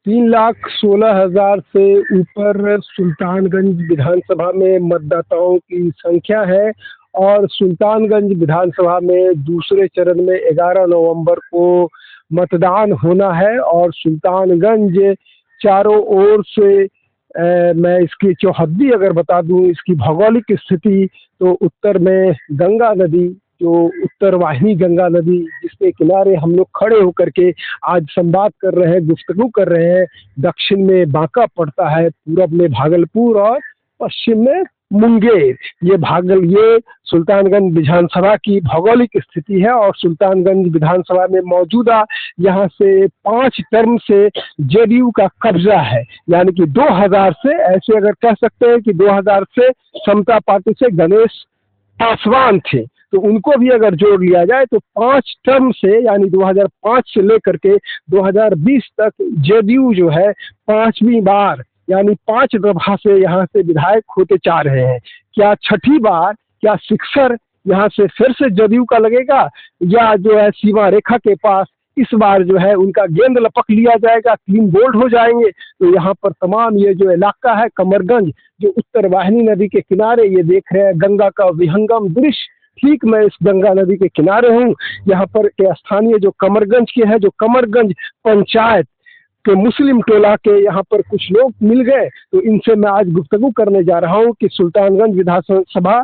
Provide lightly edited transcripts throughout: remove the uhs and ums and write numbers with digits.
3,16,000 से ऊपर सुल्तानगंज विधानसभा में मतदाताओं की संख्या है और सुल्तानगंज विधानसभा में दूसरे चरण में 11 नवंबर को मतदान होना है। और सुल्तानगंज चारों ओर से मैं इसकी चौहद्दी अगर बता दूं, इसकी भौगोलिक स्थिति, तो उत्तर में गंगा नदी, जो उत्तर वाहिनी गंगा नदी जिसके किनारे हम लोग खड़े होकर के आज संवाद कर रहे हैं, गुफ्तगू कर रहे हैं। दक्षिण में बांका पड़ता है, पूरब में भागलपुर और पश्चिम में मुंगेर। ये सुल्तानगंज विधानसभा की भौगोलिक स्थिति है। और सुल्तानगंज विधानसभा में मौजूदा यहाँ से 5 टर्म से जेडीयू का कब्जा है, यानी कि 2000 से, ऐसे अगर कह सकते हैं कि 2000 से समता पार्टी से गणेश पासवान थे, तो उनको भी अगर जोड़ लिया जाए तो 5 टर्म से, यानी 2005 से लेकर के 2020 तक जेडीयू जो है 5वीं बार, यानी 5 दफा से यहाँ से विधायक होते जा रहे हैं। क्या छठी बार, क्या सिक्सर यहाँ से फिर से जेडीयू का लगेगा, या जो है सीमा रेखा के पास इस बार जो है उनका गेंद लपक लिया जाएगा, क्लीन बोल्ड हो जाएंगे। तो यहाँ पर तमाम ये जो इलाका है कमरगंज, जो उत्तर वाहिनी नदी के किनारे, ये देख रहे हैं गंगा का विहंगम दृश्य। ठीक मैं इस गंगा नदी के किनारे हूँ। यहाँ पर के स्थानीय जो कमरगंज के हैं, जो कमरगंज पंचायत के मुस्लिम टोला के यहाँ पर कुछ लोग मिल गए, तो इनसे मैं आज गुफ्तगू करने जा रहा हूँ कि सुल्तानगंज विधानसभा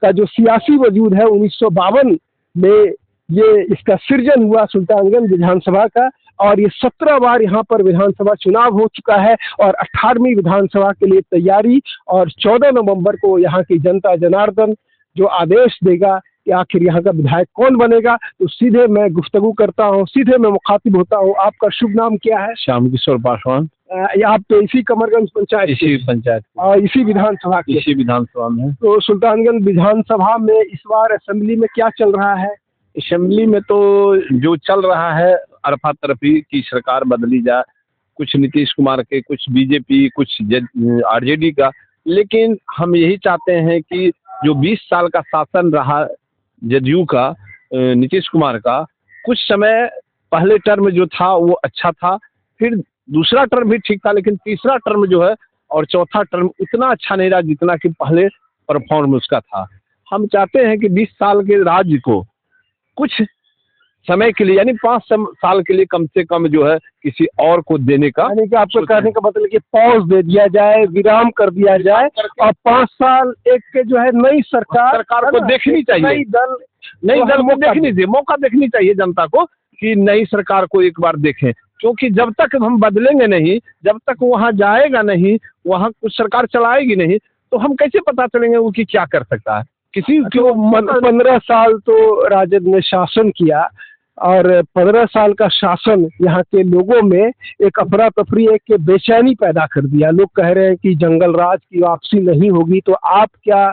का जो सियासी वजूद है, 1952 में ये इसका सृजन हुआ सुल्तानगंज विधानसभा का, और ये 17 बार यहाँ पर विधानसभा चुनाव हो चुका है और 18वीं विधानसभा के लिए तैयारी। और 14 नवंबर को यहाँ की जनता जनार्दन जो आदेश देगा कि आखिर यहाँ का विधायक कौन बनेगा, तो सीधे मैं गुफ्तगू करता हूँ, सीधे मैं मुखातिब होता हूँ। आपका शुभ नाम क्या है? श्याम किशोर पासवान। आप तो इसी कमरगंज पंचायत, इसी पंचायत और इसी विधानसभा के? इसी विधानसभा में। तो सुल्तानगंज विधानसभा में इस बार असेंबली में क्या चल रहा है? असेंबली में तो जो चल रहा है, अरफा तरफी की सरकार बदली जाए, कुछ नीतीश कुमार के, कुछ बीजेपी, कुछ आरजेडी का। लेकिन हम यही चाहते हैं कि जो 20 साल का शासन रहा जदयू का, नीतीश कुमार का, कुछ समय पहले टर्म जो था वो अच्छा था, फिर दूसरा टर्म भी ठीक था, लेकिन तीसरा टर्म जो है और चौथा टर्म उतना अच्छा नहीं रहा जितना कि पहले परफॉर्म उसका था। हम चाहते हैं कि 20 साल के राज्य को कुछ समय के लिए, यानी 5 साल के लिए कम से कम जो है किसी और को देने का, यानी कि आपको कहने का मतलब कि पॉज दे दिया जाए, विराम कर दिया जाए, और 5 साल एक जो है नई सरकार को देखनी चाहिए, नई दल को देखनी चाहिए, मौका देखनी चाहिए जनता को कि नई सरकार को एक बार देखें। क्योंकि जब तक हम बदलेंगे नहीं, जब तक वहाँ जाएगा नहीं, वहाँ कुछ सरकार चलाएगी नहीं, तो हम कैसे पता चलेंगे वो कि क्या कर सकता है किसी को। 15 साल तो राजद ने शासन किया, और 15 साल का शासन यहाँ के लोगों में एक अफरा तफरी, एक बेचैनी पैदा कर दिया। लोग कह रहे हैं कि जंगल राज की वापसी नहीं होगी। तो आप क्या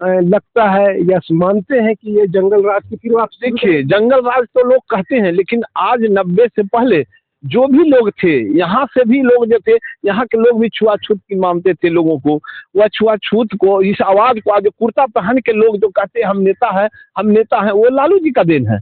लगता है या मानते हैं कि ये जंगल राज की फिर वापसी? देखिए, जंगल राज तो लोग कहते हैं, लेकिन आज 90 से पहले जो भी लोग थे, यहाँ से भी लोग जो थे, यहाँ के लोग भी छुआछूत की मानते थे लोगों को। वह छुआछूत को, इस आवाज को, आज कुर्ता पहन के लोग जो कहते हैं हम नेता हैं, वो लालू जी का देन है।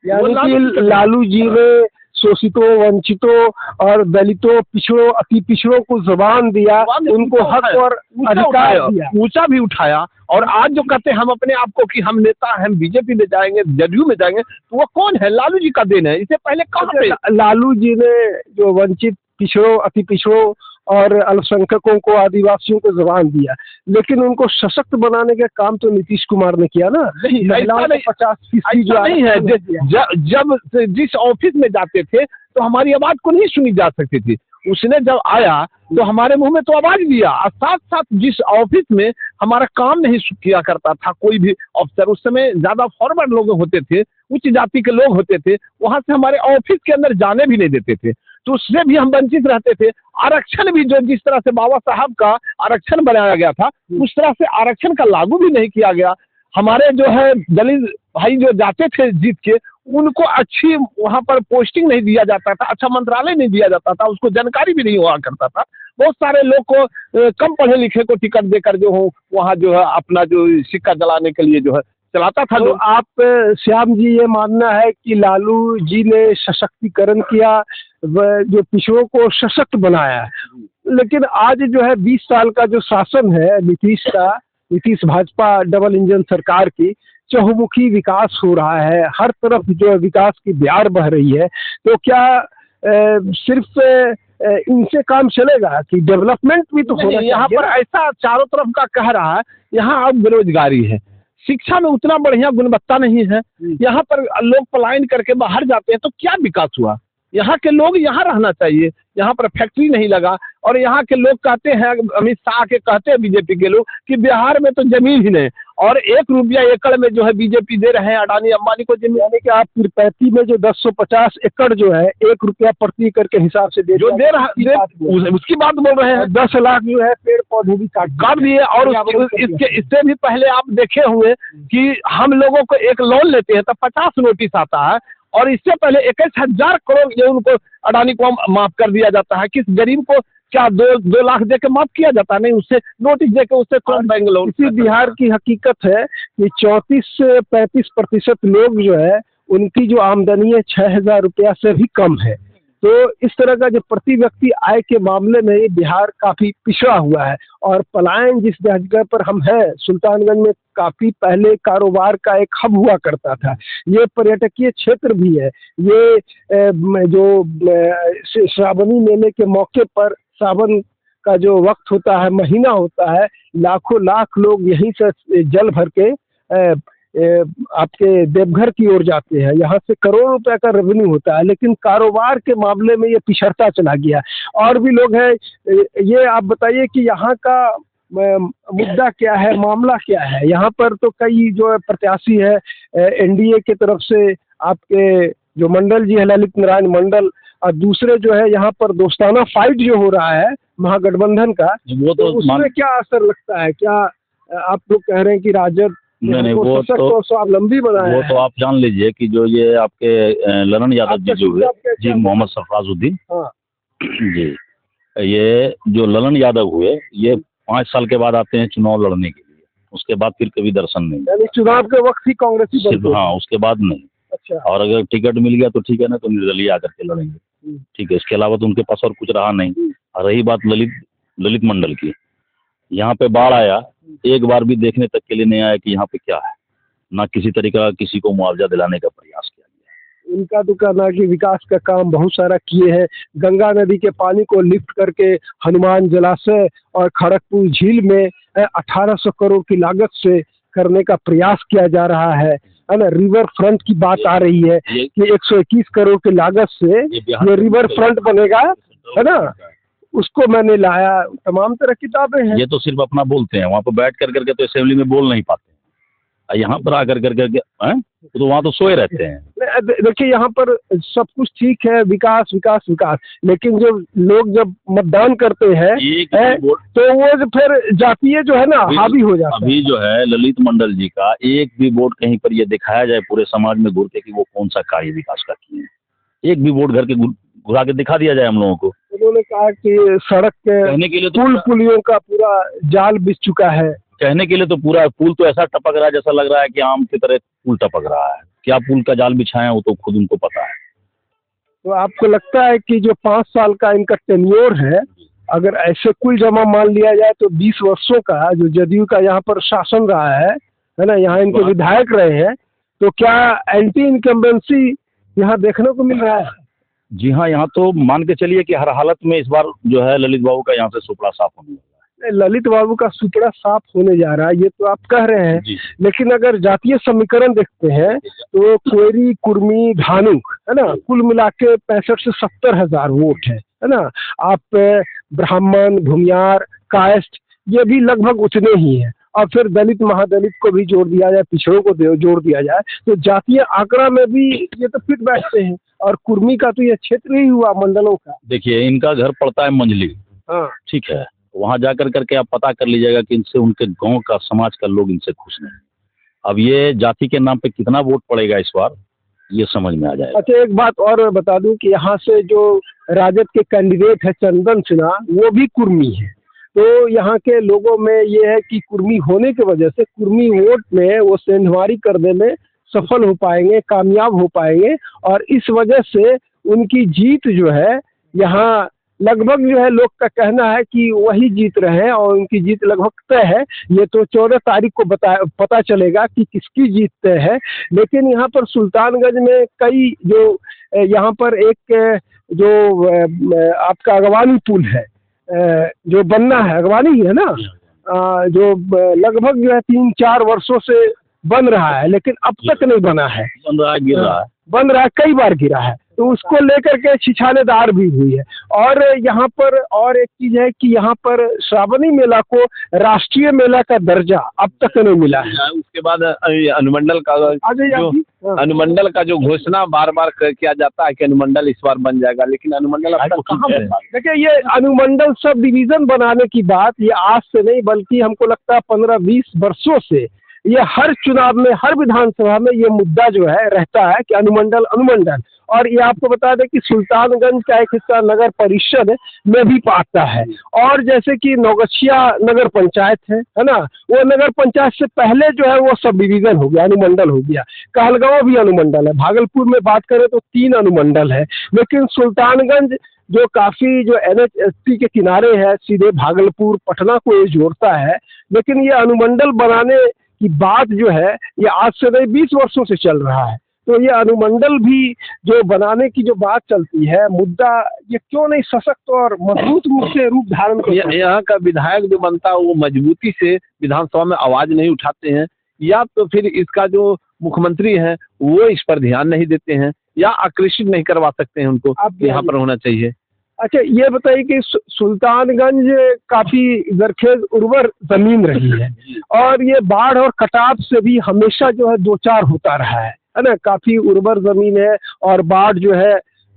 यानी कि लालू जी ने शोषितों, वंचितों और दलितों, पिछड़ों, अति पिछड़ों को जुबान दिया, उनको हक और अधिकार दिया, ऊंचा भी उठाया। और आज जो कहते हैं हम अपने आप को कि हम नेता हैं, हम बीजेपी में जाएंगे, जदयू में जाएंगे, तो वो कौन है? लालू जी का देन है। इससे पहले कहाँ पे लालू जी ने जो वंचित, पिछड़ों, अति पिछड़ों और अल्पसंख्यकों को, आदिवासियों को जुबान दिया, लेकिन उनको सशक्त बनाने का काम तो नीतीश कुमार ने किया ना। महिलाओं ने 50% जो नहीं है। जब जिस ऑफिस में जाते थे तो हमारी आवाज को नहीं सुनी जा सकती थी, उसने जब आया तो हमारे मुंह में तो आवाज दिया। और साथ साथ जिस ऑफिस में हमारा काम नहीं किया करता था कोई भी अफसर, उस समय ज्यादा फॉरवर्ड लोग होते थे, उच्च जाति के लोग होते थे, वहां से हमारे ऑफिस के अंदर जाने भी नहीं देते थे, तो उससे भी हम वंचित रहते थे। आरक्षण भी जो जिस तरह से बाबा साहब का आरक्षण बनाया गया था, उस तरह से आरक्षण का लागू भी नहीं किया गया। हमारे जो है दलित भाई जो जाते थे जीत के, उनको अच्छी वहाँ पर पोस्टिंग नहीं दिया जाता था, अच्छा मंत्रालय नहीं दिया जाता था, उसको जानकारी भी नहीं हुआ करता था। बहुत सारे लोग को कम पढ़े लिखे को टिकट देकर जो हो वहाँ जो है अपना जो सिक्का जलाने के लिए जो है चलाता था। तो आप श्याम जी ये मानना है कि लालू जी ने सशक्तिकरण किया, जो पिछड़ों को सशक्त बनाया है। लेकिन आज जो है 20 साल का जो शासन है नीतीश भाजपा डबल इंजन सरकार की, चहुमुखी विकास हो रहा है, हर तरफ जो है विकास की बयार बह रही है। तो क्या सिर्फ इनसे काम चलेगा कि डेवलपमेंट भी तो होना चाहिए? यहाँ पर ऐसा चारों तरफ का कह रहा है, यहाँ अब बेरोजगारी है, शिक्षा में उतना बढ़िया गुणवत्ता नहीं है, यहाँ पर लोग पलायन करके बाहर जाते हैं, तो क्या विकास हुआ? यहाँ के लोग यहाँ रहना चाहिए, यहाँ पर फैक्ट्री नहीं लगा। और यहाँ के लोग कहते हैं, अमित शाह के कहते हैं बीजेपी के लोग कि बिहार में तो जमीन ही नहीं, और 1 रुपया एकड़ में जो है बीजेपी दे रहे हैं अडानी अंबानी को जमीन। यानी कि आप तिरपैती में जो 1050 एकड़ जो है 1 रुपया प्रति एकड़ के हिसाब से जो दे रहा उसकी बात बोल रहे हैं। 10 लाख जो है पेड़ पौधे भी काट दिए। और इससे भी पहले आप देखे हुए कि हम लोगों को एक लोन लेते हैं तो 50 नोटिस आता है, और इससे पहले 21,000 करोड़ ये उनको अडानी को माफ कर दिया जाता है। किस गरीब को क्या 2 लाख दे के माफ किया जाता है? नहीं, उससे नोटिस दे के उससे तुरंत बैंक लोन। इसी बिहार की हकीकत है कि 34 से 35% लोग जो है उनकी जो आमदनी है 6,000 रुपया से भी कम है। तो इस तरह का जो प्रति व्यक्ति आय के मामले में ये बिहार काफ़ी पिछड़ा हुआ है। और पलायन जिस जगह पर हम हैं, सुल्तानगंज में काफ़ी पहले कारोबार का एक हब हुआ करता था। ये पर्यटकीय क्षेत्र भी है। ये जो श्रावणी मेले के मौके पर, सावन का जो वक्त होता है, महीना होता है, लाखों लाख लोग यहीं से जल भर के आपके देवघर की ओर जाते हैं। यहाँ से करोड़ों रुपए का रेवेन्यू होता है, लेकिन कारोबार के मामले में ये पिछड़ता चला गया। और भी लोग हैं, ये आप बताइए कि यहाँ का मुद्दा क्या है, मामला क्या है? यहाँ पर तो कई जो है प्रत्याशी है एनडीए के तरफ से, आपके जो मंडल जी है ललित नारायण मंडल, और दूसरे जो है यहाँ पर दोस्ताना फाइट जो हो रहा है महागठबंधन का, वो तो उसमें क्या असर लगता है? क्या आप लोग कह रहे हैं कि राजद नहीं वो तो स्वावलंबी बनाया वो तो आप जान लीजिए कि जो ये आपके ललन यादव जी जो हुए जी, मोहम्मद सरफराजुद्दीन, हाँ जी, ये जो ललन यादव हुए ये 5 साल के बाद आते हैं चुनाव लड़ने के लिए, उसके बाद फिर कभी दर्शन नहीं। यानी चुनाव के वक्त ही कांग्रेसी बनते हैं? हाँ, उसके बाद नहीं। अच्छा। और अगर टिकट मिल गया तो ठीक है ना, तो निर्दलीय आकर के लड़ेंगे, ठीक है। इसके अलावा तो उनके पास और कुछ रहा नहीं। और रही बात ललित मंडल की, यहाँ पे बाढ़ आया, एक बार भी देखने तक के लिए नहीं आया कि यहाँ पे क्या है, ना किसी तरीके का किसी को मुआवजा दिलाने का प्रयास किया गया। इनका तो कहना कि विकास का काम बहुत सारा किए हैं। गंगा नदी के पानी को लिफ्ट करके हनुमान जलाशय और खड़गपुर झील में 1800 करोड़ की लागत से करने का प्रयास किया जा रहा है ना। रिवर फ्रंट की बात आ रही है कि 121 करोड़ की लागत से ये रिवर फ्रंट बनेगा, है ना। उसको मैंने लाया, तमाम तरह की किताबें हैं। ये तो सिर्फ अपना बोलते हैं, वहाँ पर बैठ कर करके तो असेंबली में बोल नहीं पाते हैं। यहाँ पर आकर करके तो वहाँ तो सोए रहते हैं। देखिए यहाँ पर सब कुछ ठीक है, विकास विकास विकास, लेकिन जब लोग मतदान करते हैं तो वो फिर जातीय जो है ना हावी हो जाता है। अभी जो है ललित मंडल जी का एक भी वोट कहीं पर ये दिखाया जाए पूरे समाज में घूर के कि वो कौन सा कार्य विकास का किए हैं, एक भी वोट घर के घुरा के दिखा दिया जाए हम लोगों को। उन्होंने कहा कि सड़क के पुलियों का पूरा जाल बिछ चुका है। कहने के लिए तो पूरा पुल तो ऐसा टपक रहा है जैसा लग रहा है कि आम की तरह पुल टपक रहा है। क्या पुल का जाल बिछाया वो तो खुद उनको पता है। तो आपको लगता है कि जो 5 साल का इनका टेन्योर है, अगर ऐसे कुल जमा मान लिया जाए तो 20 वर्षों का जो जदयू का यहाँ पर शासन रहा है ना, यहाँ इनके विधायक रहे हैं, तो क्या एंटी इनकम्बेंसी यहाँ देखने को मिल रहा है? जी हाँ, यहाँ तो मान के चलिए कि हर हालत में इस बार जो है ललित बाबू का यहाँ से सुपड़ा साफ होने लगा है। ललित बाबू का सुपड़ा साफ होने जा रहा है, ये तो आप कह रहे हैं, लेकिन अगर जातीय समीकरण देखते हैं तो कोयरी, कुर्मी, धानुक, है ना, कुल मिला के 65 से 70 हजार वोट है ना। आप ब्राह्मण, भूमियार, कास्ट, ये भी लगभग उतने ही हैं। और फिर दलित महादलित को भी जोड़ दिया जाए, पिछड़ों को जोड़ दिया जाए, तो जातीय आंकड़ा में भी ये तो फिट बैठते हैं। और कुर्मी का तो ये क्षेत्र ही हुआ मंडलों का। देखिए इनका घर पड़ता है मंझली, हाँ ठीक है, वहाँ जाकर करके आप पता कर लीजिएगा कि इनसे उनके गांव का, समाज का लोग इनसे खुश नहीं। अब ये जाति के नाम पे कितना वोट पड़ेगा इस बार, ये समझ में आ जाएगा। अच्छा, एक बात और बता दूं कि यहाँ से जो राजद के कैंडिडेट है चंदन सिन्हा, वो भी कुर्मी है। तो यहाँ के लोगों में ये है कि कुर्मी होने की वजह से कुर्मी वोट में वो सेंधमारी करने में सफल हो पाएंगे, कामयाब हो पाएंगे, और इस वजह से उनकी जीत जो है यहाँ लगभग जो है लोग का कहना है कि वही जीत रहे हैं और उनकी जीत लगभग तय है। ये तो 14 तारीख को पता चलेगा कि किसकी जीत तय है। लेकिन यहाँ पर सुल्तानगंज में कई जो यहाँ पर एक जो आपका अगवानी पुल है जो बनना है, अगवानी है ना, जो लगभग जो है 3-4 वर्षों से बन रहा है लेकिन अब तक नहीं बना है, बन रहा है, कई बार गिरा है। तो उसको लेकर के छिछानेदार भी हुई है। और यहाँ पर और एक चीज है कि यहाँ पर श्रावणी मेला को राष्ट्रीय मेला का दर्जा अब तक नहीं मिला है। उसके बाद अनुमंडल का जो घोषणा बार बार किया जाता है कि अनुमंडल इस बार बन जाएगा, लेकिन अनुमंडल अब तक कहाँ है? देखिए, ये अनुमंडल सब डिवीजन बनाने की बात ये आज से नहीं बल्कि हमको लगता है 15-20 वर्षों से ये हर चुनाव में, हर विधानसभा में ये मुद्दा जो है रहता है कि अनुमंडल अनुमंडल। और ये आपको बता दें कि सुल्तानगंज का एक हिस्सा नगर परिषद में भी आता है। और जैसे कि नौगछिया नगर पंचायत है ना, वो नगर पंचायत से पहले जो है वो सब डिवीजन हो गया, अनुमंडल हो गया। कहलगांव भी अनुमंडल है। भागलपुर में बात करें तो 3 अनुमंडल है। लेकिन सुल्तानगंज जो काफ़ी जो NH-80 के किनारे है, सीधे भागलपुर पटना को ये जोड़ता है। लेकिन ये अनुमंडल बनाने की बात जो है ये आज से नहीं 20 वर्षों से चल रहा है। तो ये अनुमंडल भी जो बनाने की जो बात चलती है, मुद्दा ये क्यों नहीं सशक्त और मजबूत रूप से रूप धारण कर? यहाँ का विधायक जो बनता है वो मजबूती से विधानसभा में आवाज नहीं उठाते हैं, या तो फिर इसका जो मुख्यमंत्री है वो इस पर ध्यान नहीं देते हैं, या आकर्षित नहीं करवा सकते हैं उनको यहाँ पर होना चाहिए। अच्छा, ये बताइए कि सुल्तानगंज काफी जरखेज उर्वर जमीन रही है और ये बाढ़ और कटाव से भी हमेशा जो है 2-4 होता रहा है ना। काफी उर्वर जमीन है और बाढ़ जो है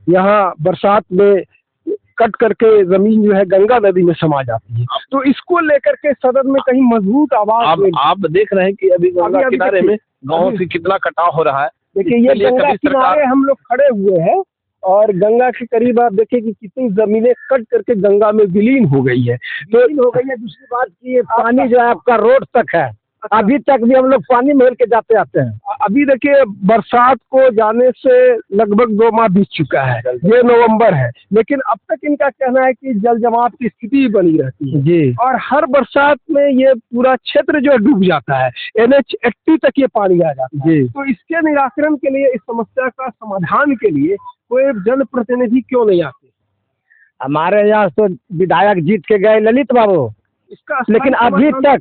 यहाँ बरसात में कट करके जमीन जो है गंगा नदी में समा जाती है। तो इसको लेकर के सदन में कहीं मजबूत आवाज आप देख रहे हैं कि अभी गंगा किनारे में गाँव से कितना कटाव हो रहा है। देखिए, ये गंगा किनारे हम लोग खड़े हुए हैं और गंगा के करीब आप देखिए कि कितनी जमीनें कट करके गंगा में विलीन हो गई है। तो दूसरी बात की ये पानी जो है आपका रोड तक है, अभी तक भी हम लोग पानी में के जाते आते हैं। अभी देखिए, बरसात को जाने से लगभग 2 माह बीत चुका है, ये नवंबर है, लेकिन अब तक इनका कहना है कि जल जमाव की स्थिति बनी रहती है जी। और हर बरसात में ये पूरा क्षेत्र जो डूब जाता है, NH-80 तक ये पानी आ जाता है जी। तो इसके निराकरण के लिए, इस समस्या का समाधान के लिए कोई जनप्रतिनिधि क्यों नहीं आते? हमारे यहाँ तो विधायक जीत के गए ललित बाबू, इसका लेकिन अभी तक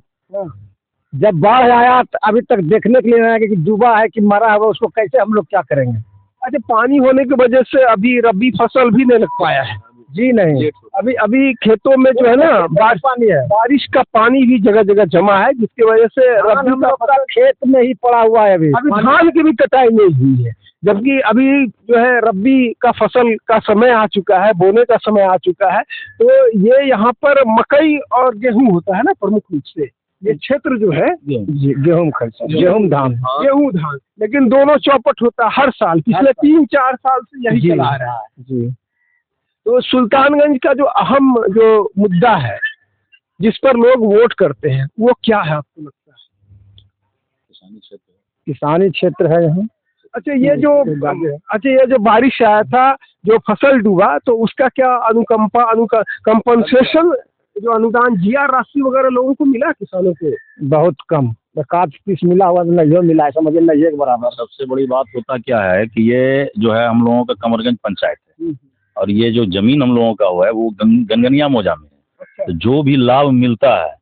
जब बाढ़ आया तो अभी तक देखने के लिए आया कि डूबा है कि मरा है, उसको कैसे हम लोग क्या करेंगे? अच्छा, पानी होने की वजह से अभी रबी फसल भी नहीं लग पाया है जी। नहीं, अभी खेतों में जो है ना बारिश का पानी भी जगह जगह जमा है, जिसकी वजह से रबी का खेत में ही पड़ा हुआ है। अभी धान की भी कटाई नहीं हुई है, जबकि अभी जो है रबी का फसल का समय आ चुका है, बोने का समय आ चुका है। तो ये यहाँ पर मकई और गेहूं होता है ना प्रमुख रूप से। ये क्षेत्र जो है गेहूं धान, लेकिन दोनों चौपट होता है हर साल, पिछले 3-4 साल से यही चला आ रहा है जी। तो सुल्तानगंज का जो अहम जो मुद्दा है जिस पर लोग वोट करते हैं वो क्या है आपको लगता है? किसानी क्षेत्र है यहाँ। अच्छा, ये जो बारिश आया था, जो फसल डूबा, तो उसका क्या कंपनसेशन जो अनुदान GR राशि वगैरह लोगों को मिला? किसानों को बहुत कम, 50-30 मिला हुआ, नहीं मिला है, समझिए नहीं एक बराबर। सबसे बड़ी बात होता क्या है कि ये जो है हम लोगों का कमरगंज पंचायत है और ये जो जमीन हम लोगों का हुआ है वो गनगनिया मौजा में है। अच्छा। तो जो भी लाभ मिलता है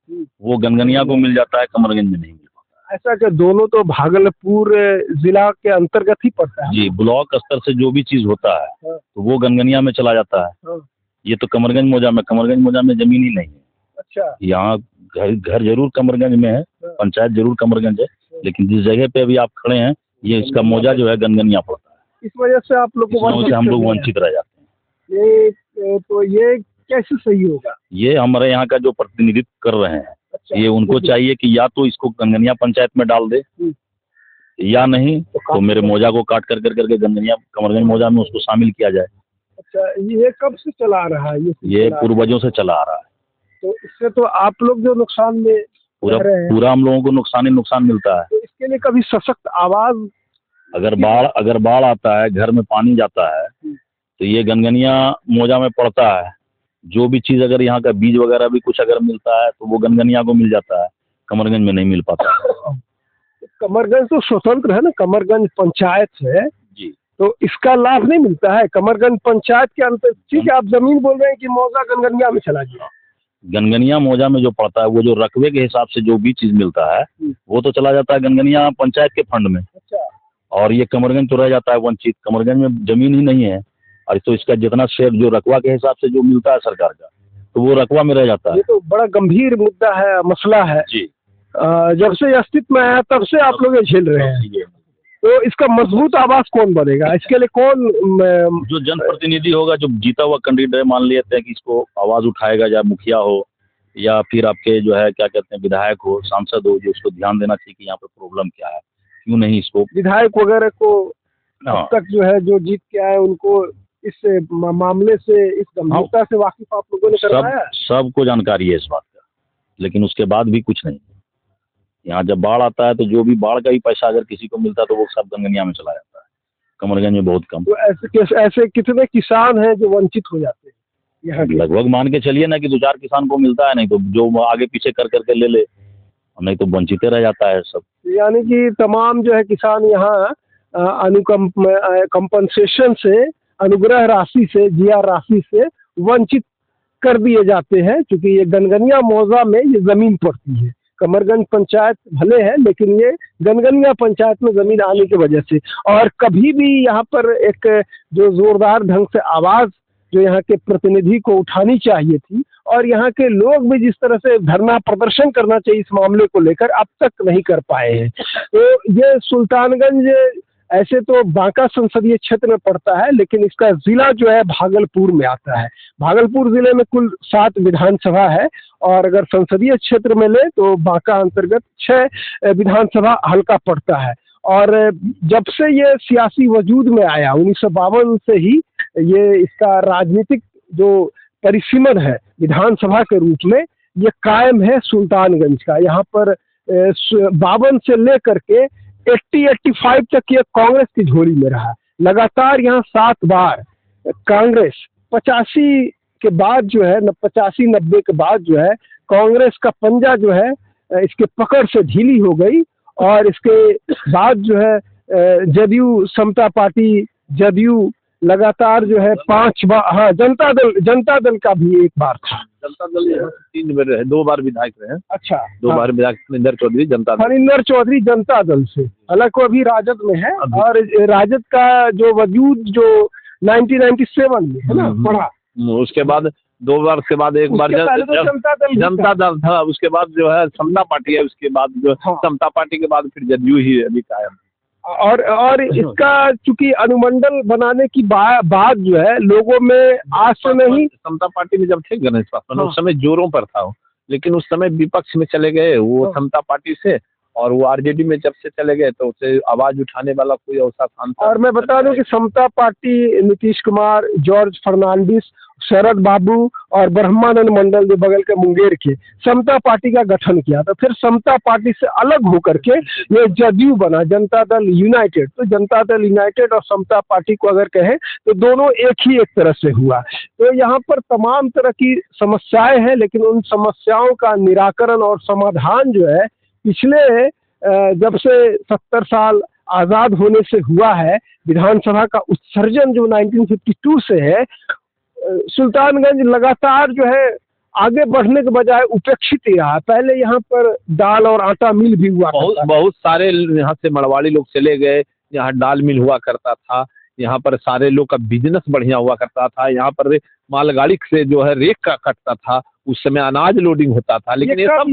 वो गनगनिया को मिल जाता है, कमरगंज में नहीं मिल पाता। ऐसा कि दोनों तो भागलपुर जिला के अंतर्गत ही पड़ता है जी। ब्लॉक स्तर से जो भी चीज होता है तो वो गनगनिया में चला जाता है। ये तो कमरगंज मौजा में जमीन ही नहीं है। अच्छा। यहाँ घर जरूर कमरगंज में है, पंचायत जरूर कमरगंज है, लेकिन जिस जगह पे अभी आप खड़े हैं ये इसका मौजा जो है गनगनिया पड़ता है। इस वजह से आप लोग हम लोग वंचित रह जाते हैं। ये कैसे सही होगा? ये हमारे यहाँ का जो प्रतिनिधित्व कर रहे हैं ये उनको चाहिए कि या तो इसको गनगनिया पंचायत में डाल दे या नहीं तो मेरे मौजा को काट कर करके गनगनिया कमरगंज मौजा में उसको शामिल किया जाए। अच्छा, ये कब से चला आ रहा है? ये पूर्वजों से चला आ रहा है। तो इससे तो आप लोग जो नुकसान में पूरा हम लोगों को नुकसान मिलता है। तो इसके लिए कभी सशक्त आवाज, अगर बाढ़ आता है, घर में पानी जाता है तो ये गनगनिया मौजा में पड़ता है। जो भी चीज़ अगर यहाँ का बीज वगैरह भी कुछ अगर मिलता है तो वो गनगनिया को मिल जाता है, कमरगंज में नहीं मिल पाता है। कमरगंज तो स्वतंत्र है ना, कमरगंज पंचायत है, जी। तो इसका लाभ नहीं मिलता है कमरगंज पंचायत के अंतर। ठीक है, आप जमीन बोल रहे हैं कि मौजा गनगनिया में चला गया। गनगनिया मौजा में जो पड़ता है वो जो रकबे के हिसाब से जो भी चीज़ मिलता है वो तो चला जाता है गनगनिया पंचायत के फंड में। अच्छा। और ये कमरगंज तो रह जाता है वंचित। कमरगंज में जमीन ही नहीं है, और तो इसका जितना शेयर जो रकबा के हिसाब से जो मिलता है सरकार का, तो वो रकबा में रह जाता है। ये तो बड़ा गंभीर मुद्दा है, मसला है जी। जब से अस्तित्व में आया तब से आप लोग ये झेल रहे हैं। तो इसका मजबूत आवाज कौन बनेगा, इसके लिए कौन जो जनप्रतिनिधि होगा, जो जीता हुआ कैंडिडेट मान लेते हैं कि इसको आवाज उठाएगा, या मुखिया हो या फिर आपके जो है क्या कहते हैं विधायक हो, सांसद हो, जो उसको ध्यान देना चाहिए कि यहाँ पे प्रॉब्लम क्या है, क्यों नहीं इसको। विधायक वगैरह को अब तक जो है जो जीत के आए उनको इस मामले से, इस गंभीरता से वाकिफ आप लोगों ने करवाया? सबको जानकारी है इस बात का, लेकिन उसके बाद भी कुछ नहीं। यहाँ जब बाढ़ आता है तो जो भी बाढ़ का ही पैसा अगर किसी को मिलता है तो वो सब गनगनिया में चला जाता है, कमरगंज में बहुत कम। तो ऐसे कितने किसान हैं जो वंचित हो जाते हैं यहाँ? लगभग मान के चलिए ना कि 2-4 किसान को मिलता है, नहीं तो जो आगे पीछे कर करके ले ले, नहीं तो वंचित रह जाता है सब। यानी कि तमाम जो है किसान यहाँ कंपनसेशन से, अनुग्रह राशि से, जीआर राशि से वंचित कर दिए जाते हैं, क्योंकि ये गनगनिया मौजा में ये जमीन पड़ती है। कमरगंज पंचायत भले है, लेकिन ये गनगनिया पंचायत में जमीन आने की वजह से। और कभी भी यहाँ पर एक जो जोरदार ढंग से आवाज जो यहाँ के प्रतिनिधि को उठानी चाहिए थी, और यहाँ के लोग भी जिस तरह से धरना प्रदर्शन करना चाहिए इस मामले को लेकर, अब तक नहीं कर पाए हैं। तो ये सुल्तानगंज ऐसे तो बांका संसदीय क्षेत्र में पड़ता है, लेकिन इसका जिला जो है भागलपुर में आता है। भागलपुर जिले में कुल 7 विधानसभा है, और अगर संसदीय क्षेत्र में ले तो बांका अंतर्गत 6 विधानसभा हल्का पड़ता है। और जब से ये सियासी वजूद में आया 1952 से ही ये इसका राजनीतिक जो परिसीमन है विधानसभा के रूप में ये कायम है सुल्तानगंज का। यहाँ पर 52 से लेकर के 80-85 तक ये कांग्रेस की झोली में रहा। लगातार यहाँ 7 बार कांग्रेस, 85 के बाद जो है 85-90 के बाद जो है कांग्रेस का पंजा जो है इसके पकड़ से ढीली हो गई, और इसके बाद जो है जदयू, समता पार्टी, जदयू लगातार जो है 5 बार, हाँ जनता दल का भी 1 बार था। जनता दल 3 बार रहे, 2 बार विधायक रहे। अच्छा, 2 बार विधायक फणिंदर चौधरी जनता दल से, हालांकि अभी राजद में है। और राजद का जो वजूद जो 1997 में है ना पड़ा, उसके बाद 2 बार के बाद 1 बार जनता दल था, उसके बाद जो है समता पार्टी है, उसके बाद जो समता पार्टी के बाद फिर जदयू ही अभी कायम। और इसका चूंकि अनुमंडल बनाने की बात जो है लोगों में आज से नहीं, समता पार्टी में जब थे गणेश पासवान उस समय जोरों पर था, लेकिन उस समय विपक्ष में चले गए वो समता पार्टी से, और वो आरजेडी में जब से चले गए तो उसे आवाज उठाने वाला कोई ऐसा सांसद। और मैं बता दूं कि समता पार्टी नीतीश कुमार, जॉर्ज फर्नांडिस, शरद बाबू और ब्रह्मानंद मंडल जो बगल के मुंगेर के, समता पार्टी का गठन किया था। फिर समता पार्टी से अलग होकर के ये जदयू बना, जनता दल यूनाइटेड। तो जनता दल यूनाइटेड और समता पार्टी को अगर कहें तो दोनों एक तरह से हुआ। तो यहाँ पर तमाम तरह की समस्याएं हैं, लेकिन उन समस्याओं का निराकरण और समाधान जो है पिछले जब से 70 साल आज़ाद होने से हुआ है। विधानसभा का उत्सर्जन जो 1952 से है, सुल्तानगंज लगातार जो है आगे बढ़ने के बजाय उपेक्षित ही रहा। पहले यहाँ पर दाल और आटा मिल भी हुआ, बहुत सारे यहाँ से मरवाड़ी लोग चले गए, यहाँ दाल मिल हुआ करता था, यहाँ पर सारे लोग का बिजनेस बढ़िया हुआ करता था, यहाँ पर मालगाड़ी से जो है रेक का कटता था, उस समय अनाज लोडिंग होता था। लेकिन ये सब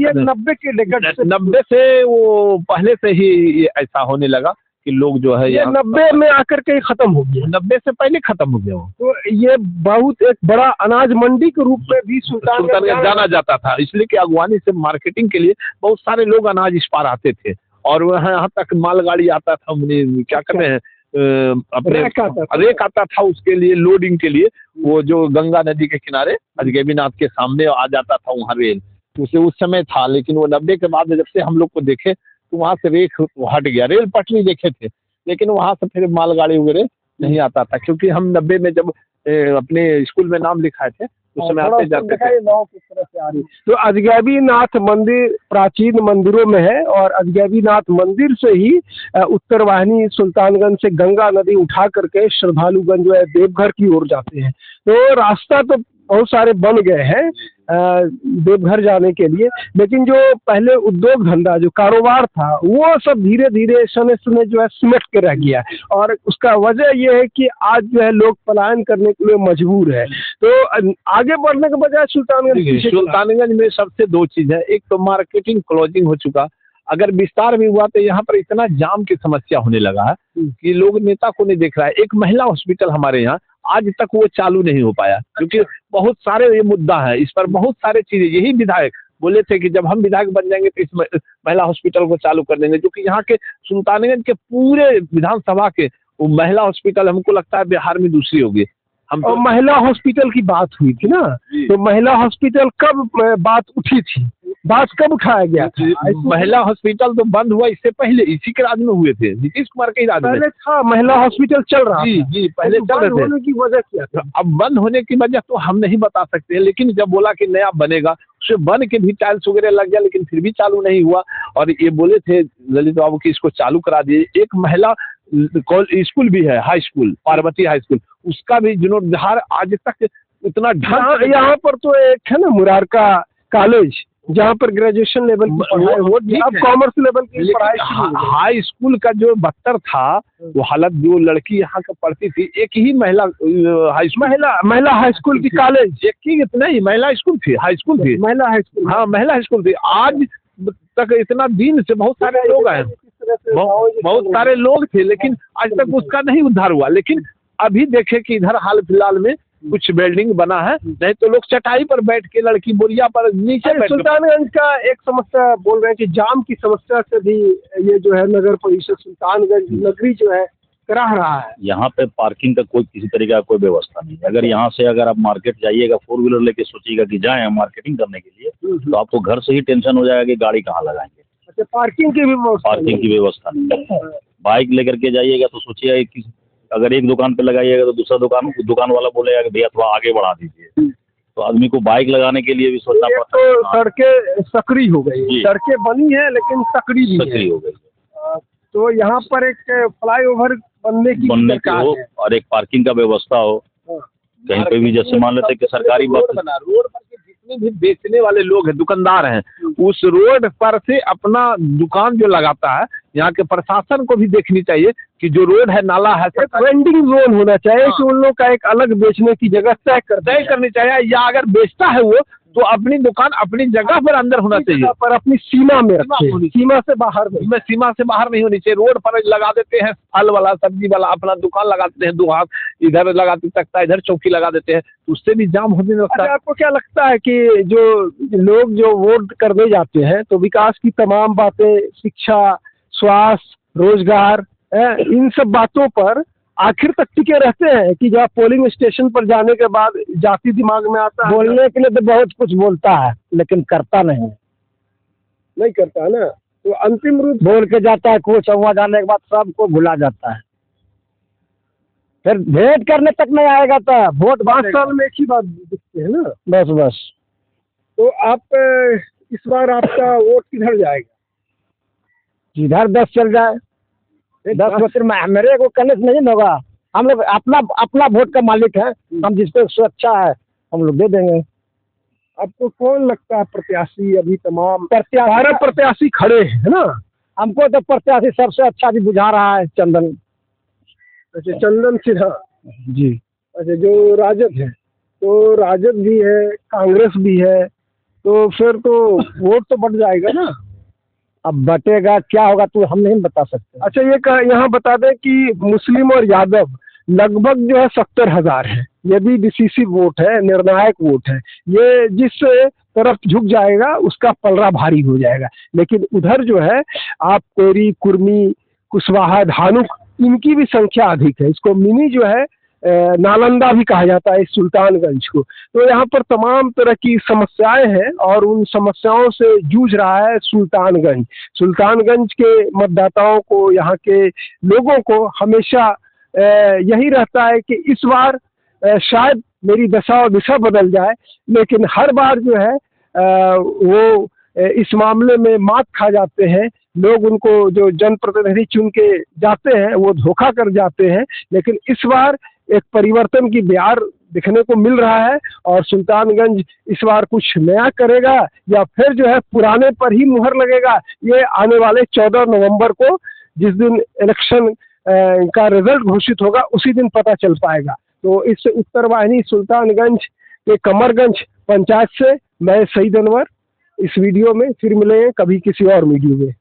90 से वो पहले से ही ऐसा होने लगा कि लोग जो है 90 में आकर के खत्म हो गया, 90 से पहले खत्म हो गया। तो ये बहुत एक बड़ा अनाज मंडी के रूप में भी सुल्तानगंज जाना जाता था, इसलिए कि अगवानी से मार्केटिंग के लिए बहुत सारे लोग अनाज इस पार आते थे, और यहाँ तक मालगाड़ी आता था, क्या कहते हैं अपने रेक आता था उसके लिए, लोडिंग के लिए। वो जो गंगा नदी के किनारे अजगैबीनाथ के सामने आ जाता था वहाँ रेल, उसे उस समय था। लेकिन वो 90 के बाद जब से हम लोग को देखे तो वहाँ से रेक हट गया, रेल पटरी देखे थे, लेकिन वहाँ से फिर मालगाड़ी वगैरह नहीं आता था, क्योंकि हम 90 में जब अपने स्कूल में नाम लिखाए थे, उस समय आते जाते थे। किस तरह से आ रही। तो अजगैबीनाथ मंदिर प्राचीन मंदिरों में है और अजगैबीनाथ मंदिर से ही उत्तर वाहिनी सुल्तानगंज से गंगा नदी उठा करके श्रद्धालुगण जो है देवघर की ओर जाते हैं। तो रास्ता तो बहुत सारे बन गए हैं देवघर जाने के लिए, लेकिन जो पहले उद्योग धंधा जो कारोबार था वो सब धीरे धीरे समय समय जो है सिमट के रह गया और उसका वजह ये है कि आज जो है लोग पलायन करने के लिए मजबूर है। तो आगे बढ़ने के बजाय सुल्तानगंज में सबसे दो चीज है, एक तो मार्केटिंग क्लोजिंग हो चुका, अगर विस्तार भी हुआ तो यहाँ पर इतना जाम की समस्या होने लगा है कि लोग नेता को नहीं देख रहा है। एक महिला हॉस्पिटल हमारे यहाँ आज तक वो चालू नहीं हो पाया, क्योंकि बहुत सारे ये मुद्दा है, इस पर बहुत सारे चीजें, यही विधायक बोले थे कि जब हम विधायक बन जाएंगे तो इस महिला हॉस्पिटल को चालू कर देंगे, जो कि यहाँ के सुल्तानगंज के पूरे विधानसभा के वो महिला हॉस्पिटल हमको लगता है बिहार में दूसरी होगी। हम और महिला हॉस्पिटल की बात हुई थी ना, तो महिला हॉस्पिटल कब बात उठी थी, बात कब उठाया गया था? महिला हॉस्पिटल तो बंद हुआ इससे पहले, इसी के राज में हुए थे, नीतीश कुमार के राज में पहले था महिला हॉस्पिटल चल रहा जी जी पहले चल रहे थे। होने की वजह क्या था? अब बंद होने की वजह तो हम नहीं बता सकते, लेकिन जब बोला कि नया बनेगा उससे बन के भी टाइल्स वगैरह लग गया, लेकिन फिर भी चालू नहीं हुआ। और ये बोले थे ललित बाबू की इसको चालू करा दिए। एक महिला स्कूल भी है, high school, Parvati high school, उसका भी जीर्णोद्धार आज तक इतना ढंग। यहाँ पर तो एक है ना मुरारका कॉलेज, जहाँ पर ग्रेजुएशन लेवल की पढ़ाई हो, अब कॉमर्स लेवल की पढ़ाई। हाई स्कूल का जो बदतर था वो हालत, जो लड़की यहाँ का पढ़ती थी, एक ही महिला हाई स्कूल की कॉलेज, एक ही इतना ही महिला स्कूल थी, हाई स्कूल थी, महिला हाई स्कूल, हाँ महिला हाई स्कूल थी। आज तक इतना दिन से बहुत सारे लोग आए, बहुत सारे लोग थे, लेकिन आज तक उसका नहीं उद्धार हुआ। लेकिन अभी देखे कि इधर हाल फिलहाल में कुछ बिल्डिंग बना है, नहीं तो लोग चटाई पर बैठ के, लड़की बोरिया पर नीचे बैठ। सुल्तानगंज का एक समस्या बोल रहे हैं कि जाम की समस्या से भी ये जो है नगर परिषद सुल्तानगंज नगरी जो है कराह रहा है। यहाँ पे पार्किंग का कोई किसी तरीके का कोई व्यवस्था नहीं है। अगर यहाँ से अगर आप मार्केट जाइएगा, 4 व्हीलर लेके सोचिएगा कि जाएं मार्केटिंग करने के लिए, तो आपको घर से ही टेंशन हो जाएगा कि गाड़ी कहाँ लगाएंगे। अच्छा, पार्किंग की भी व्यवस्था नहीं। बाइक लेकर के जाइएगा तो सोचिएगा कि अगर एक दुकान पे लगाइएगा तो दूसरा दुकान वाला बोलेगा कि भैया थोड़ा आगे बढ़ा दीजिए। तो आदमी को बाइक लगाने के लिए भी सोचना पड़ता है। तो सड़कें सक्रिय हो गई, सड़कें बनी है लेकिन सक्रिय हो गई। तो यहाँ पर एक फ्लाईओवर बनने की हो और एक पार्किंग का व्यवस्था हो कहीं पे भी। जैसे मान लेते कि सरकारी बस रोड पर जितने भी बेचने वाले लोग हैं, दुकानदार हैं, उस रोड पर से अपना दुकान जो लगाता है, यहाँ के प्रशासन को भी देखनी चाहिए कि जो रोड है, नाला है, वेंडिंग जोन होना चाहिए कि उन लोग का एक अलग बेचने की जगह तय करनी चाहिए, या अगर बेचता है वो तो अपनी दुकान अपनी जगह पर अंदर होना चाहिए, पर अपनी सीमा में रखे, सीमा से बाहर नहीं होनी चाहिए। रोड पर लगा देते हैं, फल वाला सब्जी वाला अपना दुकान लगा देते हैं, दुकान इधर लगाते सकता है, इधर चौकी लगा देते हैं, उससे भी जाम होने लगता है। आपको क्या लगता है कि जो लोग जो वोट करने जाते हैं तो विकास की तमाम बातें, शिक्षा, स्वास्थ्य, रोजगार, इन सब बातों पर आखिर तक टिके रहते हैं कि जब पोलिंग स्टेशन पर जाने के बाद जाति दिमाग में आता है? बोलने के लिए तो बहुत कुछ बोलता है लेकिन करता नहीं करता ना, तो अंतिम रूप बोल के जाता है, कुछ वहाँ जाने के बाद सबको भुला जाता है, फिर भेंट करने तक नहीं आएगा तो वोट 5 साल में एक ही बात दिखती है ना, बस। तो आप इस बार आपका वोट किधर जाएगा? जिधर 10 चल जाए, 10 वोट मेरे को कहने से नहीं होगा। हम लोग अपना वोट का मालिक है, हम जिसको सुरक्षा है हम लोग दे देंगे। आपको कौन लगता है प्रत्याशी? अभी तमाम प्रत्याशी खड़े हैं ना, हमको तो प्रत्याशी सबसे अच्छा भी बुझा रहा है चंदन। अच्छा, चंदन सिन्हा जी। अच्छा, जो राजद है, तो राजद भी है, कांग्रेस भी है, तो फिर तो वोट तो बढ़ जाएगा ना। अब बटेगा क्या होगा तो हम नहीं बता सकते। अच्छा, ये यहाँ बता दें कि मुस्लिम और यादव लगभग जो है 70,000 है। यदि डिसिसिव वोट है, निर्णायक वोट है, ये जिस तरफ झुक जाएगा उसका पलड़ा भारी हो जाएगा। लेकिन उधर जो है आप कोरी, कुर्मी, कुशवाहा, धानुक, इनकी भी संख्या अधिक है। इसको मिनी जो है नालंदा भी कहा जाता है इस सुल्तानगंज को। तो यहाँ पर तमाम तरह की समस्याएं हैं और उन समस्याओं से जूझ रहा है सुल्तानगंज के मतदाताओं को, यहाँ के लोगों को हमेशा यही रहता है कि इस बार शायद मेरी दशा और दिशा बदल जाए, लेकिन हर बार जो है वो इस मामले में मात खा जाते हैं। लोग उनको जो जनप्रतिनिधि चुन के जाते हैं वो धोखा कर जाते हैं। लेकिन इस बार एक परिवर्तन की बयार दिखने को मिल रहा है और सुल्तानगंज इस बार कुछ नया करेगा या फिर जो है पुराने पर ही मुहर लगेगा, ये आने वाले 14 नवंबर को जिस दिन इलेक्शन का रिजल्ट घोषित होगा उसी दिन पता चल पाएगा। तो इस उत्तर वाहिनी सुल्तानगंज के कमरगंज पंचायत से मैं सईद अनवर इस वीडियो में फिर मिलेंगे कभी किसी और वीडियो में।